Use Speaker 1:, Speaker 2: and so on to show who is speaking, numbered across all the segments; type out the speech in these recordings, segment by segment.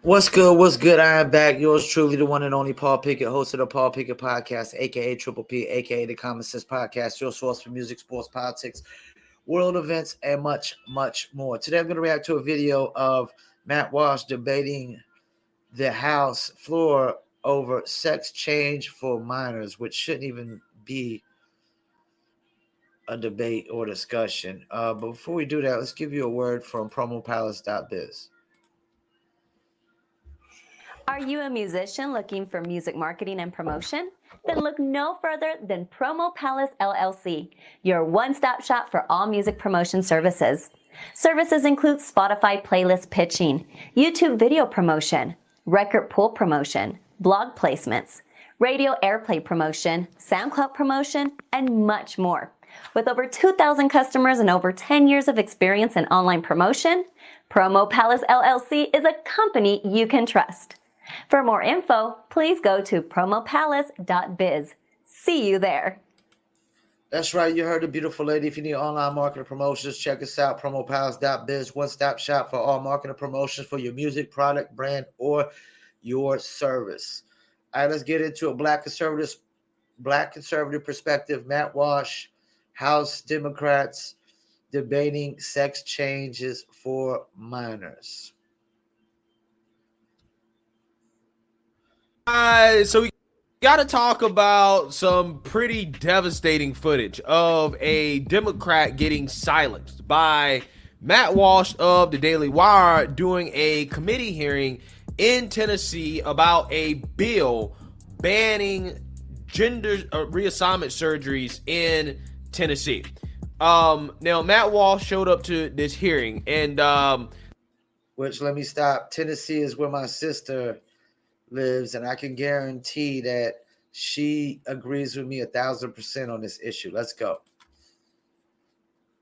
Speaker 1: What's good? What's good? I am back. Yours truly, the one and only Paul Pickett, host of the Paul Pickett Podcast, aka Triple P, aka the Common Sense Podcast, your source for music, sports, politics, world events, and much, much more. Today, I'm going to react to a video of Matt Walsh debating the House floor over sex change for minors, which shouldn't even be a debate or discussion. But before we do that, let's give you a word from promopalace.biz.
Speaker 2: Are you a musician looking for music marketing and promotion? Then look no further than Promo Palace LLC, your one-stop shop for all music promotion services. Services include Spotify playlist pitching, YouTube video promotion, record pool promotion, blog placements, radio airplay promotion, SoundCloud promotion, and much more. With over 2,000 customers and over 10 years of experience in online promotion, Promo Palace LLC is a company you can trust. For more info, please go to promopalace.biz. See you there.
Speaker 1: That's right. You heard the beautiful lady. If you need online marketing promotions, check us out. Promopalace.biz, one-stop shop for all marketing promotions for your music, product, brand, or your service. All right, let's get into a black conservative perspective. Matt Walsh, House Democrats debating sex changes for minors.
Speaker 3: So we got to talk about some pretty devastating footage of a Democrat getting silenced by Matt Walsh of the Daily Wire doing a committee hearing in Tennessee about a bill banning gender reassignment surgeries in Tennessee. Now, Matt Walsh showed up to this hearing, and
Speaker 1: which, let me stop. Tennessee is where my sister lives, and I can guarantee that she agrees with me 1,000% on this issue. Let's go.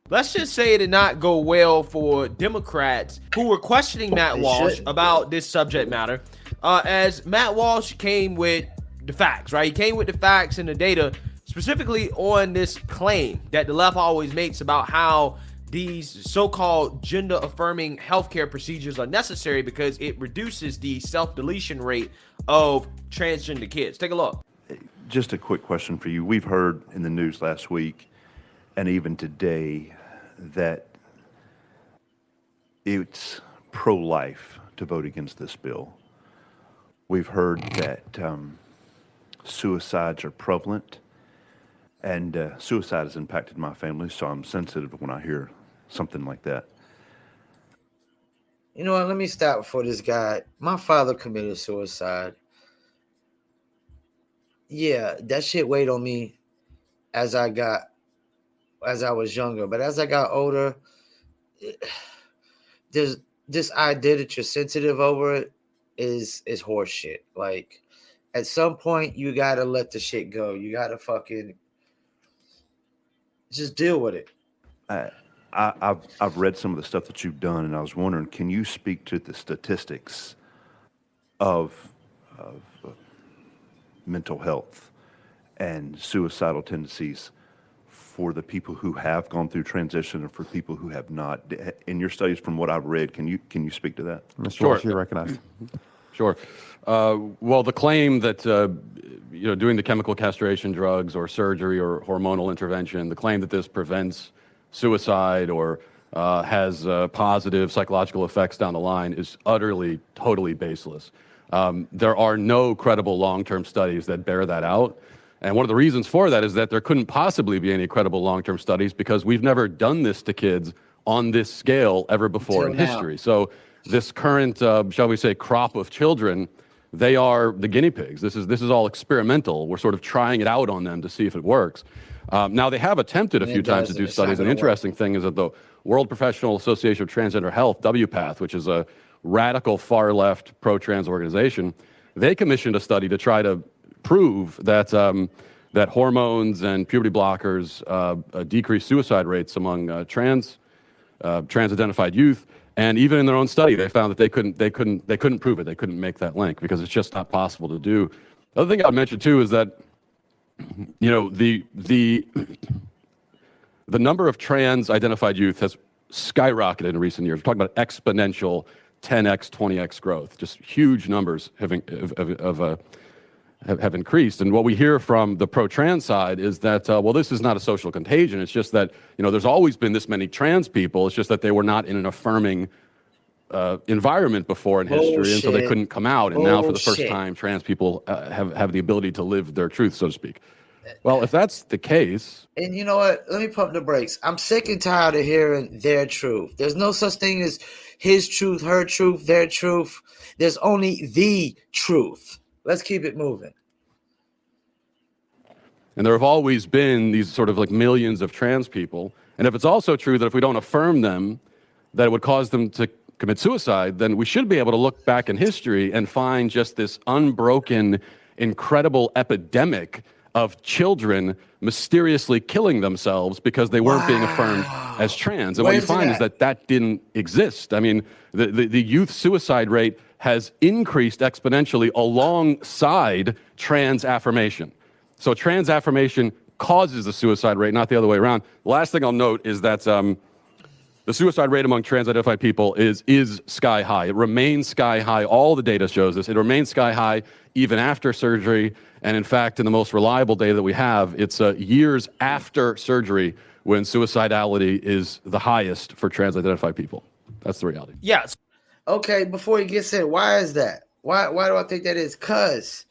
Speaker 3: Let's just say it did not go well for Democrats who were questioning Matt Walsh about this subject matter, as Matt Walsh came with the facts, right? He came with the facts and the data specifically on this claim that the left always makes about how these so-called gender-affirming healthcare procedures are necessary because it reduces the self-deletion rate of transgender kids. Take a look.
Speaker 4: Just a quick question for you. We've heard in the news last week and even today that it's pro-life to vote against this bill. We've heard that suicides are prevalent, and suicide has impacted my family, so I'm sensitive when I hear something like that.
Speaker 1: You know what? Let me stop before this guy. My father committed suicide. Yeah, that shit weighed on me as I was younger. But as I got older, there's this idea that you're sensitive over it is horse shit. Like, at some point, you gotta let the shit go. You gotta fucking just deal with it.
Speaker 4: I've read some of the stuff that you've done, and I was wondering, can you speak to the statistics of mental health and suicidal tendencies for the people who have gone through transition and for people who have not? In your studies, from what I've read, can you speak to that?
Speaker 5: Mr. Walsh, you recognize? Sure. Well, the claim that doing the chemical castration drugs or surgery or hormonal intervention, the claim that this prevents suicide or has positive psychological effects down the line is utterly, totally baseless. There are no credible long-term studies that bear that out. And one of the reasons for that is that there couldn't possibly be any credible long-term studies because we've never done this to kids on this scale ever before in history. So this current, shall we say, crop of children, they are the guinea pigs. This is all experimental. We're sort of trying it out on them to see if it works. Now, they have attempted a few times to do studies. An interesting thing is that the World Professional Association of Transgender Health, WPATH, which is a radical far-left pro-trans organization, they commissioned a study to try to prove that that hormones and puberty blockers decrease suicide rates among trans-identified youth. And even in their own study, they found that they couldn't prove it. They couldn't make that link because it's just not possible to do. The other thing I'd mention too is that the number of trans-identified youth has skyrocketed in recent years. We're talking about exponential 10x, 20x growth. Just huge numbers have increased. And what we hear from the pro-trans side is that, well, this is not a social contagion. It's just that, there's always been this many trans people. It's just that they were not in an affirming environment before in history, and so they couldn't come out. And now, for the first time, trans people have the ability to live their truth, so to speak. Well, if that's the case...
Speaker 1: And you know what? Let me pump the brakes. I'm sick and tired of hearing their truth. There's no such thing as his truth, her truth, their truth. There's only the truth. Let's keep it moving.
Speaker 5: And there have always been these sort of like millions of trans people. And if it's also true that if we don't affirm them, that it would cause them to commit suicide, then we should be able to look back in history and find just this unbroken, incredible epidemic of children mysteriously killing themselves because they weren't being affirmed as trans. And what you find is that didn't exist. I mean, the youth suicide rate has increased exponentially alongside trans affirmation. So trans affirmation causes the suicide rate, not the other way around. The last thing I'll note is that the suicide rate among trans-identified people is sky high. It remains sky high. All the data shows this. It remains sky high even after surgery. And in fact, in the most reliable data that we have, it's years after surgery when suicidality is the highest for trans-identified people. That's the reality.
Speaker 3: Yes.
Speaker 1: Okay, before he gets in, why is that? Why do I think that is? Because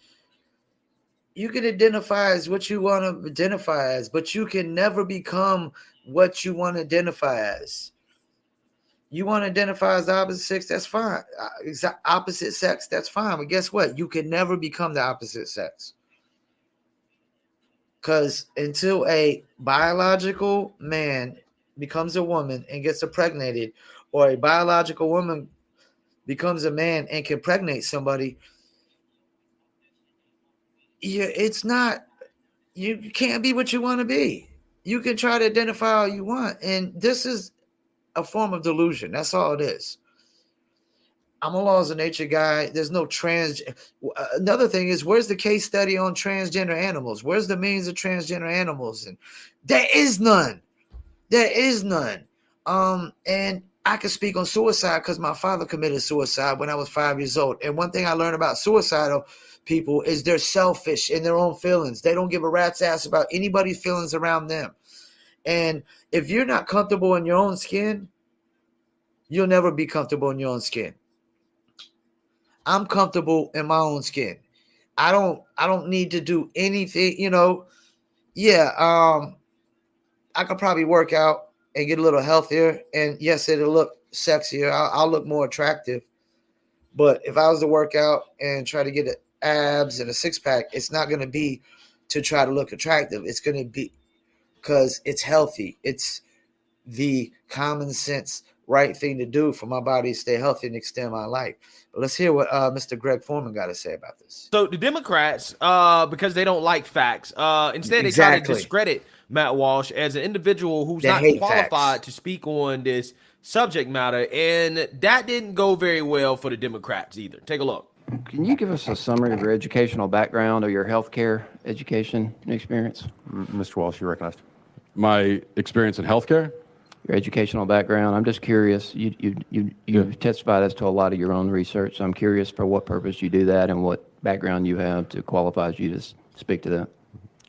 Speaker 1: you can identify as what you want to identify as, but you can never become what you want to identify as. You want to identify as the opposite sex, that's fine. Opposite sex, that's fine. But guess what? You can never become the opposite sex. Because until a biological man becomes a woman and gets impregnated, or a biological woman becomes a man and can impregnate somebody, it's not, you can't be what you want to be. You can try to identify all you want. And this is a form of delusion. That's all it is. I'm a laws of nature guy. There's no trans. Another thing is, where's the case study on transgender animals? Where's the millions of transgender animals? And there is none. There is none. And I can speak on suicide because my father committed suicide when I was 5 years old. And one thing I learned about suicidal people is they're selfish in their own feelings. They don't give a rat's ass about anybody's feelings around them. And if you're not comfortable in your own skin, you'll never be comfortable in your own skin. I'm comfortable in my own skin. I don't need to do anything, I could probably work out and get a little healthier. And yes, it'll look sexier. I'll look more attractive. But if I was to work out and try to get abs and a six-pack, it's not going to be to try to look attractive. It's going to be because it's healthy. It's the common sense right thing to do for my body to stay healthy and extend my life. But let's hear what Mr. Greg Foreman got to say about this.
Speaker 3: So the Democrats, because they don't like facts, instead they try to discredit Matt Walsh as an individual who's not qualified to speak on this subject matter, and that didn't go very well for the Democrats either. Take a look.
Speaker 6: Can you give us a summary of your educational background or your healthcare education experience?
Speaker 4: Mr. Walsh, you're recognized.
Speaker 5: My experience in healthcare?
Speaker 6: Your educational background. I'm just curious. You testified as to a lot of your own research. So I'm curious for what purpose you do that and what background you have to qualify you to speak to that.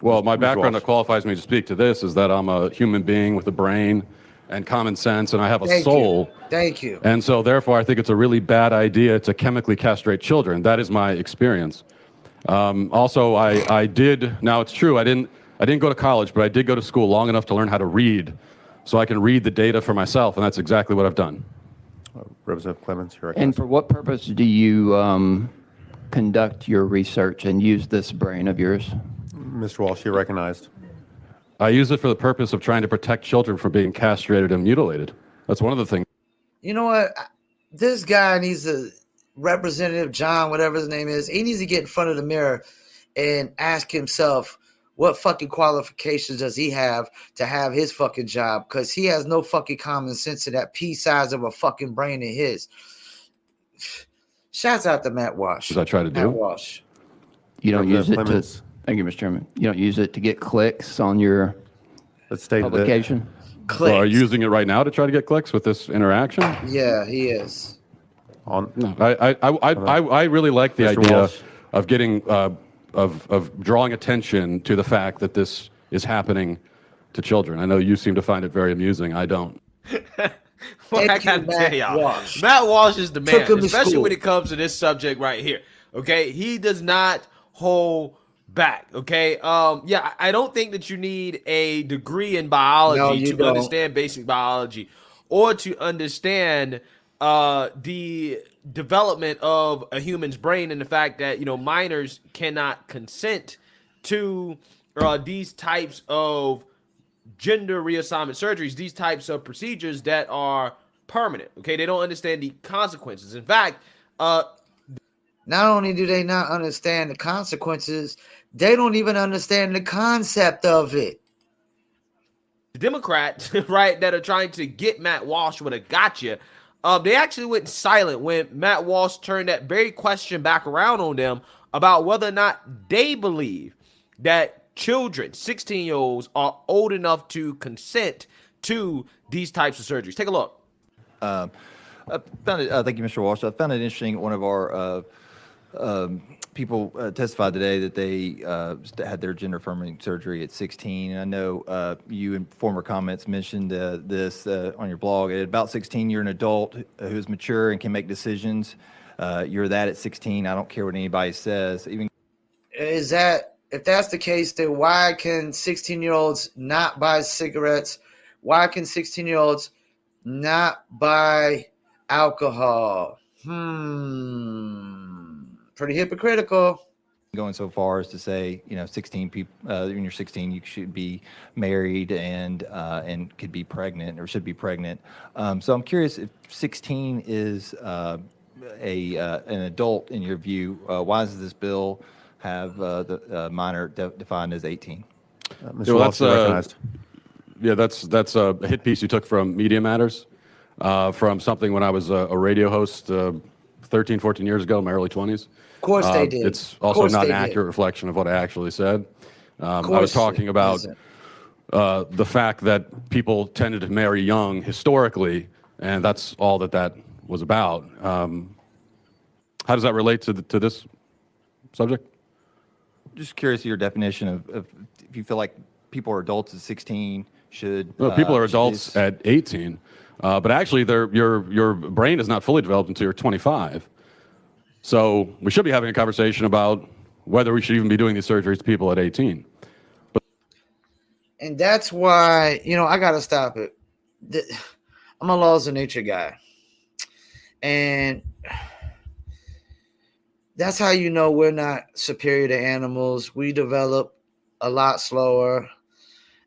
Speaker 5: Well, my background that qualifies me to speak to this is that I'm a human being with a brain and common sense, and I have a soul.
Speaker 1: Thank you.
Speaker 5: And so, therefore, I think it's a really bad idea to chemically castrate children. That is my experience. Also, I did. Now, it's true. I didn't go to college, but I did go to school long enough to learn how to read, so I can read the data for myself, and that's exactly what I've done.
Speaker 4: Representative Clemens, you're recognized.
Speaker 6: And for what purpose do you conduct your research and use this brain of yours?
Speaker 4: Mr. Walsh, you're recognized.
Speaker 5: I use it for the purpose of trying to protect children from being castrated and mutilated. That's one of the things.
Speaker 1: You know what? This guy needs to, Representative John, whatever his name is, he needs to get in front of the mirror and ask himself, what fucking qualifications does he have to have his fucking job? Because he has no fucking common sense in that pea size of a fucking brain in his. Shouts out to Matt Walsh.
Speaker 5: As I try to do.
Speaker 1: Matt Walsh.
Speaker 6: You don't use it to... Thank you, Mr. Chairman. You don't use it to get clicks on your publication?
Speaker 1: Clicks.
Speaker 5: So are you using it right now to try to get clicks with this interaction?
Speaker 1: Yeah, he is.
Speaker 4: On
Speaker 5: No, I really like the
Speaker 4: Mr.
Speaker 5: idea
Speaker 4: Walsh?
Speaker 5: of getting of drawing attention to the fact that this is happening to children. I know you seem to find it very amusing. I don't.
Speaker 3: Well, I
Speaker 1: Thank you,
Speaker 3: gotta tell
Speaker 1: Matt
Speaker 3: y'all,
Speaker 1: Walsh.
Speaker 3: Matt Walsh is the
Speaker 1: Took
Speaker 3: man,
Speaker 1: him to
Speaker 3: especially
Speaker 1: school.
Speaker 3: when it comes to this subject right here. Okay, he does not hold back. Okay, yeah, I don't think that you need a degree in
Speaker 1: No,
Speaker 3: biology
Speaker 1: you
Speaker 3: to
Speaker 1: don't.
Speaker 3: understand basic biology or to understand the development of a human's brain and the fact that minors cannot consent to these types of gender reassignment surgeries, these types of procedures that are permanent. Okay, they don't understand the consequences. In fact,
Speaker 1: Not only do they not understand the consequences, they don't even understand the concept of it.
Speaker 3: the Democrats, right, that are trying to get Matt Walsh with a gotcha, they actually went silent when Matt Walsh turned that very question back around on them about whether or not they believe that children, 16-year-olds, are old enough to consent to these types of surgeries. Take a look.
Speaker 7: I found it. Thank you, Mr. Walsh. I found it interesting. One of our people testified today that they had their gender affirming surgery at 16. And I know you in former comments mentioned this on your blog. At about 16, you're an adult who's mature and can make decisions. You're that at 16. I don't care what anybody says. Even
Speaker 1: Is that, if that's the case, then why can 16-year-olds not buy cigarettes? Why can 16-year-olds not buy alcohol? Pretty hypocritical.
Speaker 7: going so far as to say, 16 people, when you're 16, you should be married and could be pregnant or should be pregnant. So I'm curious if 16 is an adult in your view. Why does this bill have the minor defined as 18?
Speaker 4: Mr.
Speaker 5: Yeah, well,
Speaker 4: Walsh, you're recognized.
Speaker 5: Yeah, that's a hit piece you took from Media Matters, from something when I was a radio host 13, 14 years ago, in my early 20s.
Speaker 1: Of course they did.
Speaker 5: It's also not an accurate reflection of what I actually said. I was talking about the fact that people tended to marry young historically, and that's all that was about. How does that relate to this subject?
Speaker 7: Just curious of your definition of if you feel like people are adults at 16 should.
Speaker 5: Well, people are
Speaker 7: should
Speaker 5: adults
Speaker 7: this-
Speaker 5: at 18, but actually, your brain is not fully developed until you're 25. So we should be having a conversation about whether we should even be doing these surgeries to people at 18.
Speaker 1: And that's why, I got to stop it. I'm a laws of nature guy. And that's how we're not superior to animals. We develop a lot slower.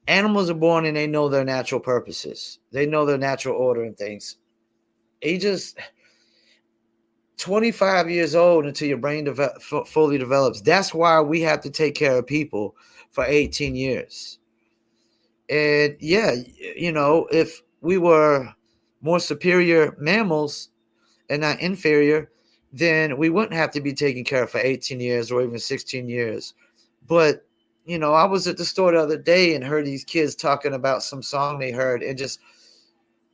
Speaker 1: Animals are born and they know their natural purposes. They know their natural order and things. He just 25 years old until your brain fully develops. That's why we have to take care of people for 18 years. And yeah, if we were more superior mammals and not inferior, then we wouldn't have to be taken care of for 18 years or even 16 years. But, I was at the store the other day and heard these kids talking about some song they heard, and just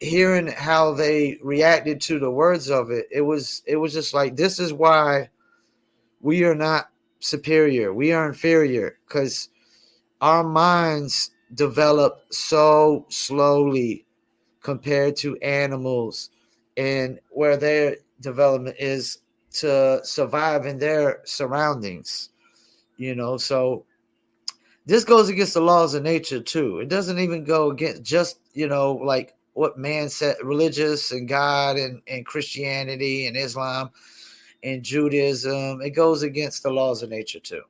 Speaker 1: hearing how they reacted to the words of it. It was just like, this is why we are not superior. We are inferior, because our minds develop so slowly compared to animals, and where their development is to survive in their surroundings, so this goes against the laws of nature too. It doesn't even go against just, like what man said, religious and God and Christianity and Islam and Judaism. It goes against the laws of nature too.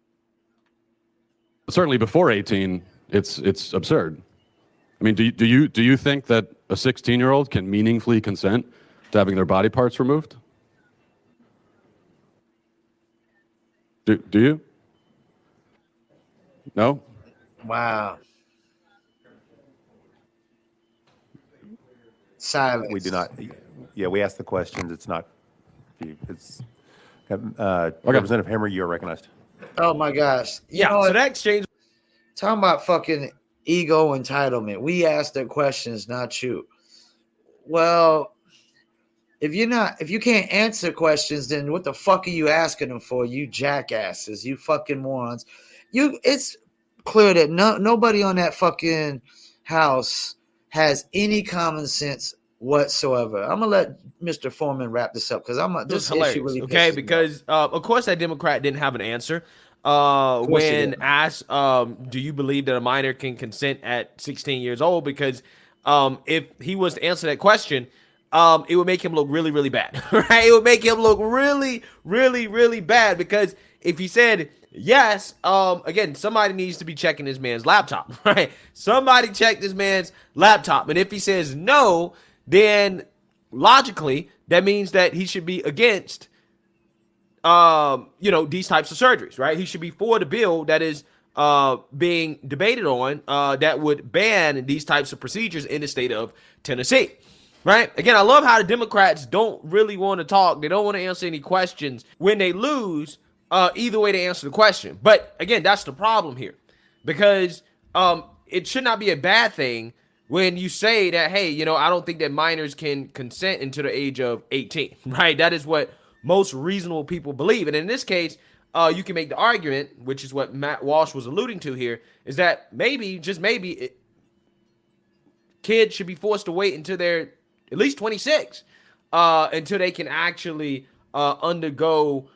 Speaker 5: Certainly before 18, it's absurd. I mean, do you think that a 16-year-old can meaningfully consent to having their body parts removed? Do you? No?
Speaker 1: Wow. Silence.
Speaker 8: We do not. Yeah, we ask the questions. It's not. It's Representative Hammer. You are recognized.
Speaker 1: Oh my gosh. You know
Speaker 3: So
Speaker 1: what?
Speaker 3: that exchange.
Speaker 1: Talking about fucking ego entitlement. We ask their questions, not you. Well, if you can't answer questions, then what the fuck are you asking them for? You jackasses, you fucking morons. It's clear that nobody on that fucking house has any common sense whatsoever. I'm gonna let Mr. Foreman wrap this up because
Speaker 3: It was
Speaker 1: this issue
Speaker 3: hilarious,
Speaker 1: really
Speaker 3: okay?
Speaker 1: pisses me off.
Speaker 3: Because of course that Democrat didn't have an answer
Speaker 1: course he
Speaker 3: when
Speaker 1: didn't.
Speaker 3: asked, "Do you believe that a minor can consent at 16 years old?" Because if he was to answer that question, it would make him look really, really bad, right? It would make him look really, really, really bad because if he said yes, again, somebody needs to be checking this man's laptop, right? Somebody check this man's laptop, and if he says no, then logically that means that he should be against these types of surgeries, right? He should be for the bill that is being debated on that would ban these types of procedures in the state of Tennessee, right? Again, I love how the Democrats don't really want to talk. They don't want to answer any questions. When they lose, either way they answer the question. But again, that's the problem here because it should not be a bad thing when you say that, hey, I don't think that minors can consent until the age of 18, right? That is what most reasonable people believe. And in this case, you can make the argument, which is what Matt Walsh was alluding to here, is that maybe, just maybe, kids should be forced to wait until they're at least 26 until they can actually undergo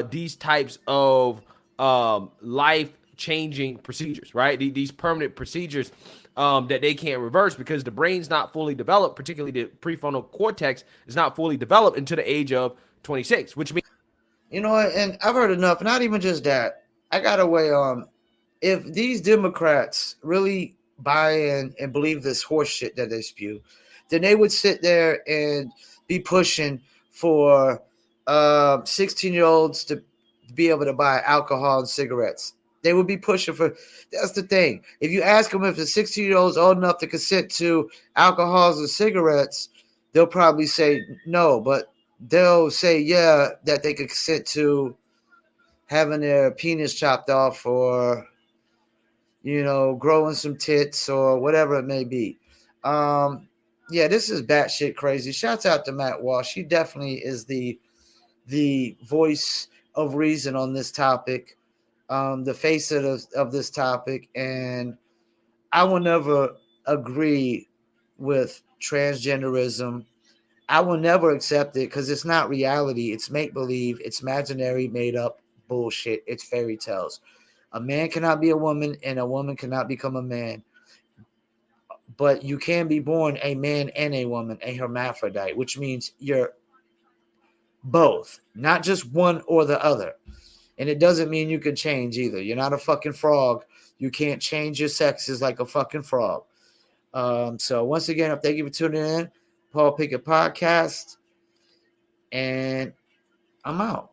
Speaker 3: these types of life-changing procedures, right? These permanent procedures that they can't reverse because the brain's not fully developed, particularly the prefrontal cortex is not fully developed until the age of 26, which means...
Speaker 1: You know what? And I've heard enough. Not even just that. I got to weigh on if these Democrats really buy in and believe this horse shit that they spew, then they would sit there and be pushing for 16-year-olds to be able to buy alcohol and cigarettes. They would be pushing for. That's the thing. If you ask them if the 16-year-old is old enough to consent to alcohols and cigarettes, they'll probably say no, but they'll say yeah, that they could consent to having their penis chopped off or growing some tits or whatever it may be. Yeah, this is batshit crazy. Shouts out to Matt Walsh. He definitely is the voice of reason on this topic, the face of this topic, and I will never agree with transgenderism. I will never accept it because it's not reality. It's make-believe. It's imaginary, made-up bullshit. It's fairy tales. A man cannot be a woman, and a woman cannot become a man. But you can be born a man and a woman, a hermaphrodite, which means you're both, not just one or the other. And it doesn't mean you can change either. You're not a fucking frog. You can't change your sexes like a fucking frog. So once again, thank you for tuning in. Paul Pickett Podcast. And I'm out.